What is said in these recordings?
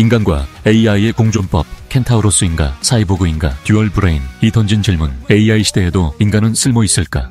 인간과 AI의 공존법, 켄타우로스인가 사이보그인가 듀얼 브레인. 이 던진 질문, AI 시대에도 인간은 쓸모 있을까?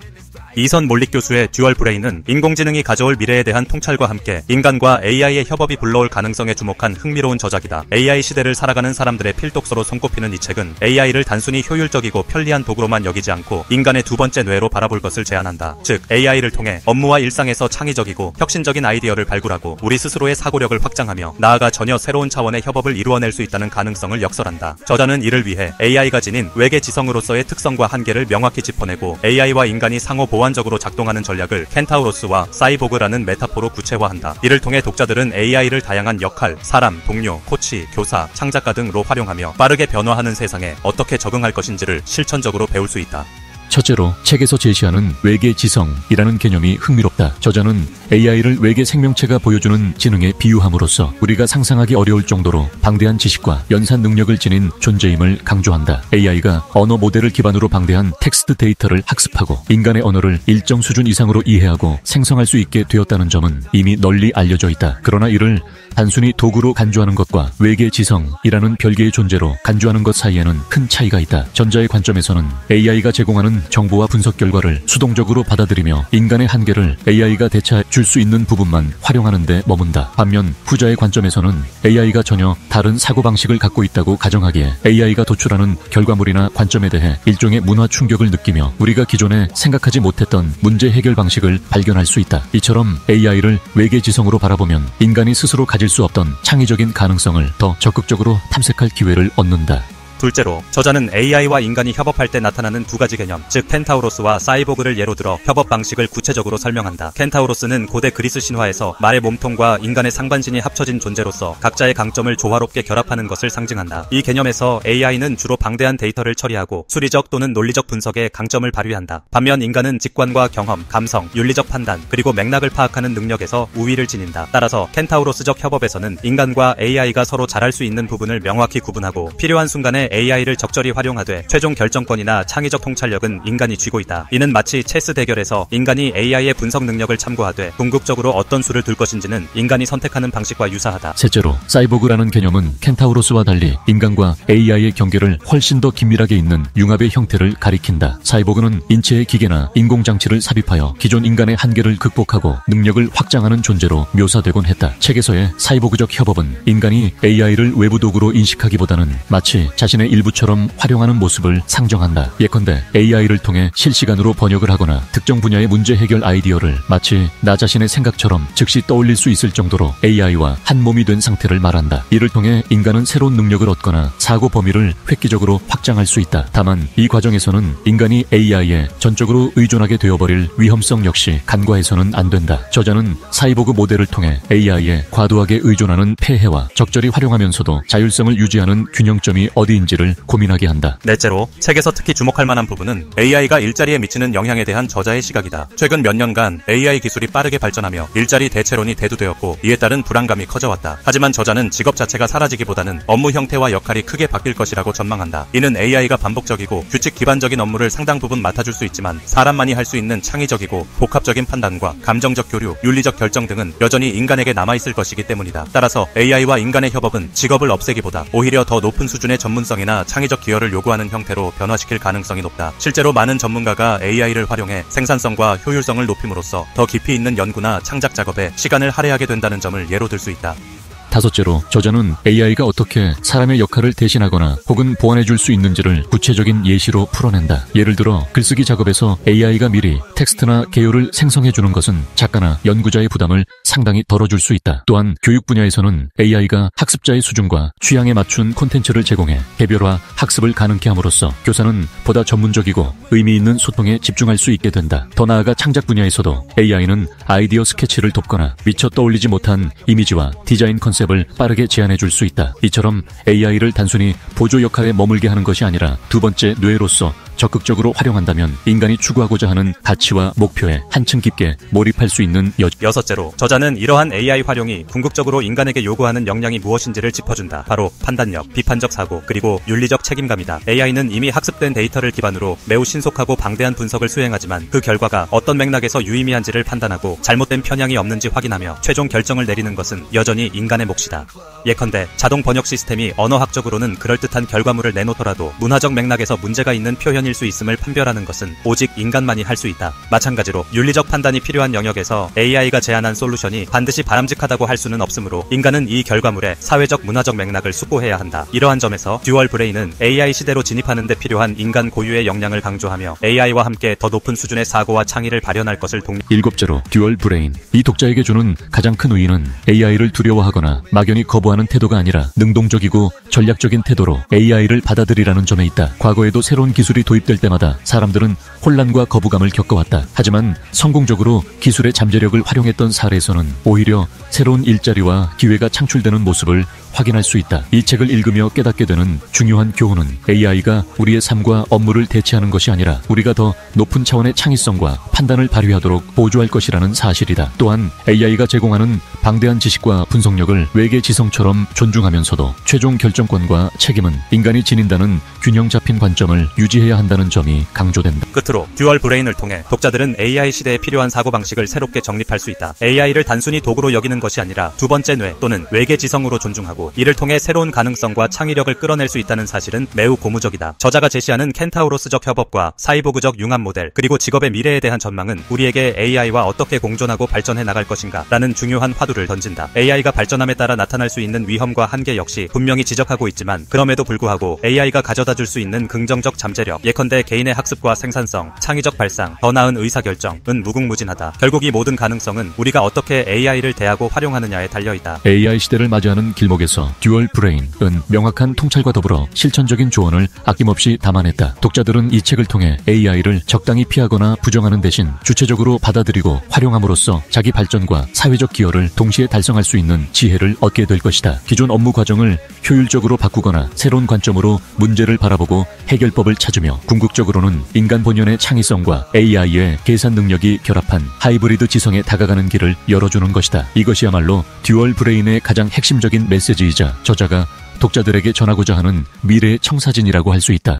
이선 몰릭 교수의 듀얼 브레인은 인공지능이 가져올 미래에 대한 통찰과 함께 인간과 AI의 협업이 불러올 가능성에 주목한 흥미로운 저작이다. AI 시대를 살아가는 사람들의 필독서로 손꼽히는 이 책은 AI를 단순히 효율적이고 편리한 도구로만 여기지 않고 인간의 두 번째 뇌로 바라볼 것을 제안한다. 즉, AI를 통해 업무와 일상에서 창의적이고 혁신적인 아이디어를 발굴하고 우리 스스로의 사고력을 확장하며 나아가 전혀 새로운 차원의 협업을 이루어낼 수 있다는 가능성을 역설한다. 저자는 이를 위해 AI가 지닌 외계 지성으로서의 특성과 한계를 명확히 짚어내고 AI와 인간이 상호 보완적으로 작동하는 전략을 켄타우로스와 사이보그라는 메타포로 구체화한다. 이를 통해 독자들은 AI를 다양한 역할, 사람, 동료, 코치, 교사, 창작가 등으로 활용하며 빠르게 변화하는 세상에 어떻게 적응할 것인지를 실천적으로 배울 수 있다. 첫째로, 책에서 제시하는 외계 지성이라는 개념이 흥미롭다. 저자는 AI를 외계 생명체가 보여주는 지능에 비유함으로써 우리가 상상하기 어려울 정도로 방대한 지식과 연산 능력을 지닌 존재임을 강조한다. AI가 언어 모델을 기반으로 방대한 텍스트 데이터를 학습하고 인간의 언어를 일정 수준 이상으로 이해하고 생성할 수 있게 되었다는 점은 이미 널리 알려져 있다. 그러나 이를 단순히 도구로 간주하는 것과 외계 지성이라는 별개의 존재로 간주하는 것 사이에는 큰 차이가 있다. 전자의 관점에서는 AI가 제공하는 정보와 분석 결과를 수동적으로 받아들이며 인간의 한계를 AI가 대체해 줄 수 있는 부분만 활용하는 데 머문다. 반면 후자의 관점에서는 AI가 전혀 다른 사고방식을 갖고 있다고 가정하기에 AI가 도출하는 결과물이나 관점에 대해 일종의 문화 충격을 느끼며 우리가 기존에 생각하지 못했던 문제 해결 방식을 발견할 수 있다. 이처럼 AI를 외계 지성으로 바라보면 인간이 스스로 가질 수 없던 창의적인 가능성을 더 적극적으로 탐색할 기회를 얻는다. 둘째로, 저자는 AI와 인간이 협업할 때 나타나는 두 가지 개념, 즉 켄타우로스와 사이보그를 예로 들어 협업 방식을 구체적으로 설명한다. 켄타우로스는 고대 그리스 신화에서 말의 몸통과 인간의 상반신이 합쳐진 존재로서 각자의 강점을 조화롭게 결합하는 것을 상징한다. 이 개념에서 AI는 주로 방대한 데이터를 처리하고 수리적 또는 논리적 분석에 강점을 발휘한다. 반면 인간은 직관과 경험, 감성, 윤리적 판단, 그리고 맥락을 파악하는 능력에서 우위를 지닌다. 따라서 켄타우로스적 협업에서는 인간과 AI가 서로 잘할 수 있는 부분을 명확히 구분하고 필요한 순간에 AI를 적절히 활용하되 최종 결정권이나 창의적 통찰력은 인간이 쥐고 있다. 이는 마치 체스 대결에서 인간이 AI의 분석 능력을 참고하되 궁극적으로 어떤 수를 둘 것인지는 인간이 선택하는 방식과 유사하다. 셋째로, 사이보그라는 개념은 켄타우로스와 달리 인간과 AI의 경계를 훨씬 더 긴밀하게 잇는 융합의 형태를 가리킨다. 사이보그는 인체의 기계나 인공장치를 삽입하여 기존 인간의 한계를 극복하고 능력을 확장하는 존재로 묘사되곤 했다. 책에서의 사이보그적 협업은 인간이 AI를 외부 도구로 인식하기보다는 마치 자신의 일부처럼 활용하는 모습을 상정한다. 예컨대 AI를 통해 실시간으로 번역을 하거나 특정 분야의 문제 해결 아이디어를 마치 나 자신의 생각처럼 즉시 떠올릴 수 있을 정도로 AI와 한 몸이 된 상태를 말한다. 이를 통해 인간은 새로운 능력을 얻거나 사고 범위를 획기적으로 확장할 수 있다. 다만 이 과정에서는 인간이 AI에 전적으로 의존하게 되어버릴 위험성 역시 간과해서는 안 된다. 저자는 사이보그 모델을 통해 AI에 과도하게 의존하는 폐해와 적절히 활용하면서도 자율성을 유지하는 균형점이 어디인지를 고민하게 한다. 넷째로, 책에서 특히 주목할 만한 부분은 AI가 일자리에 미치는 영향에 대한 저자의 시각이다. 최근 몇 년간 AI 기술이 빠르게 발전하며 일자리 대체론이 대두되었고 이에 따른 불안감이 커져왔다. 하지만 저자는 직업 자체가 사라지기보다는 업무 형태와 역할이 크게 바뀔 것이라고 전망한다. 이는 AI가 반복적이고 규칙 기반적인 업무를 상당 부분 맡아줄 수 있지만 사람만이 할 수 있는 창의적이고 복합적인 판단과 감정적 교류, 윤리적 결정 등은 여전히 인간에게 남아있을 것이기 때문이다. 따라서 AI와 인간의 협업은 직업을 없애기보다 오히려 더 높은 수준의 전문성이나 창의적 기여를 요구하는 형태로 변화시킬 가능성이 높다. 실제로 많은 전문가가 AI를 활용해 생산성과 효율성을 높임으로써 더 깊이 있는 연구나 창작 작업에 시간을 할애하게 된다는 점을 예로 들 수 있다. 다섯째로, 저자는 AI가 어떻게 사람의 역할을 대신하거나 혹은 보완해줄 수 있는지를 구체적인 예시로 풀어낸다. 예를 들어 글쓰기 작업에서 AI가 미리 텍스트나 개요를 생성해주는 것은 작가나 연구자의 부담을 상당히 덜어줄 수 있다. 또한 교육 분야에서는 AI가 학습자의 수준과 취향에 맞춘 콘텐츠를 제공해 개별화 학습을 가능케 함으로써 교사는 보다 전문적이고 의미 있는 소통에 집중할 수 있게 된다. 더 나아가 창작 분야에서도 AI는 아이디어 스케치를 돕거나 미처 떠올리지 못한 이미지와 디자인 컨셉을 빠르게 제안해 줄 수 있다. 이처럼 AI를 단순히 보조 역할에 머물게 하는 것이 아니라 두 번째 뇌로서 적극적으로 활용한다면 인간이 추구하고자 하는 가치와 목표에 한층 깊게 몰입할 수 있는 여섯째로, 저자는 이러한 AI 활용이 궁극적으로 인간에게 요구하는 역량이 무엇인지를 짚어준다. 바로 판단력, 비판적 사고, 그리고 윤리적 책임감이다. AI는 이미 학습된 데이터를 기반으로 매우 신속하고 방대한 분석을 수행하지만 그 결과가 어떤 맥락에서 유의미한지를 판단하고 잘못된 편향이 없는지 확인하며 최종 결정을 내리는 것은 여전히 인간의 몫이다. 예컨대 자동 번역 시스템이 언어학적으로는 그럴듯한 결과물을 내놓더라도 문화적 맥락에서 문제가 있는 표현일 수 있음을 판별하는 것은 오직 인간만이 할 수 있다. 마찬가지로 윤리적 판단이 필요한 영역에서 AI가 제안한 솔루션이 반드시 바람직하다고 할 수는 없으므로 인간은 이 결과물의 사회적 문화적 맥락을 숙고해야 한다. 이러한 점에서 듀얼 브레인은 AI 시대로 진입하는 데 필요한 인간 고유의 역량을 강조하며 AI와 함께 더 높은 수준의 사고와 창의를 발현할 것을 일곱째로, 듀얼 브레인. 이 독자에게 주는 가장 큰 의의는 AI를 두려워하거나 막연히 거부하는 태도가 아니라 능동적이고 전략적인 태도로 AI를 받아들이라는 점에 있다. 과거에도 새로운 기술이 도입될 때마다 사람들은 혼란과 거부감을 겪어왔다. 하지만 성공적으로 기술의 잠재력을 활용했던 사례에서는 오히려 새로운 일자리와 기회가 창출되는 모습을 확인할 수 있다. 이 책을 읽으며 깨닫게 되는 중요한 교훈은 AI가 우리의 삶과 업무를 대체하는 것이 아니라 우리가 더 높은 차원의 창의성과 판단을 발휘하도록 보조할 것이라는 사실이다. 또한 AI가 제공하는 방대한 지식과 분석력을 외계 지성처럼 존중하면서도 최종 결정권과 책임은 인간이 지닌다는 균형 잡힌 관점을 유지해야 한다는 점이 강조된다. 끝으로 듀얼 브레인을 통해 독자들은 AI 시대에 필요한 사고방식을 새롭게 정립할 수 있다. AI를 단순히 도구로 여기는 것이 아니라 두 번째 뇌 또는 외계 지성으로 존중하고 이를 통해 새로운 가능성과 창의력을 끌어낼 수 있다는 사실은 매우 고무적이다. 저자가 제시하는 켄타우로스적 협업과 사이보그적 융합 모델, 그리고 직업의 미래에 대한 전망은 우리에게 AI와 어떻게 공존하고 발전해 나갈 것인가 라는 중요한 화두를 던진다. AI가 발전함에 따라 나타날 수 있는 위험과 한계 역시 분명히 지적하고 있지만 그럼에도 불구하고 AI가 가져다 줄 수 있는 긍정적 잠재력, 예컨대 개인의 학습과 생산성, 창의적 발상, 더 나은 의사결정은 무궁무진하다. 결국 이 모든 가능성은 우리가 어떻게 AI를 대하고 활용하느냐에 달려있다. AI 시대를 맞이하는 길목에서 듀얼 브레인은 명확한 통찰과 더불어 실천적인 조언을 아낌없이 담아냈다. 독자들은 이 책을 통해 AI를 적당히 피하거나 부정하는 대신 주체적으로 받아들이고 활용함으로써 자기 발전과 사회적 기여를 동시에 달성할 수 있는 지혜를 얻게 될 것이다. 기존 업무 과정을 효율적으로 바꾸거나 새로운 관점으로 문제를 바라보고 해결법을 찾으며 궁극적으로는 인간 본연의 창의성과 AI의 계산 능력이 결합한 하이브리드 지성에 다가가는 길을 열어주는 것이다. 이것이야말로 듀얼 브레인의 가장 핵심적인 메시지이자 저자가 독자들에게 전하고자 하는 미래의 청사진이라고 할 수 있다.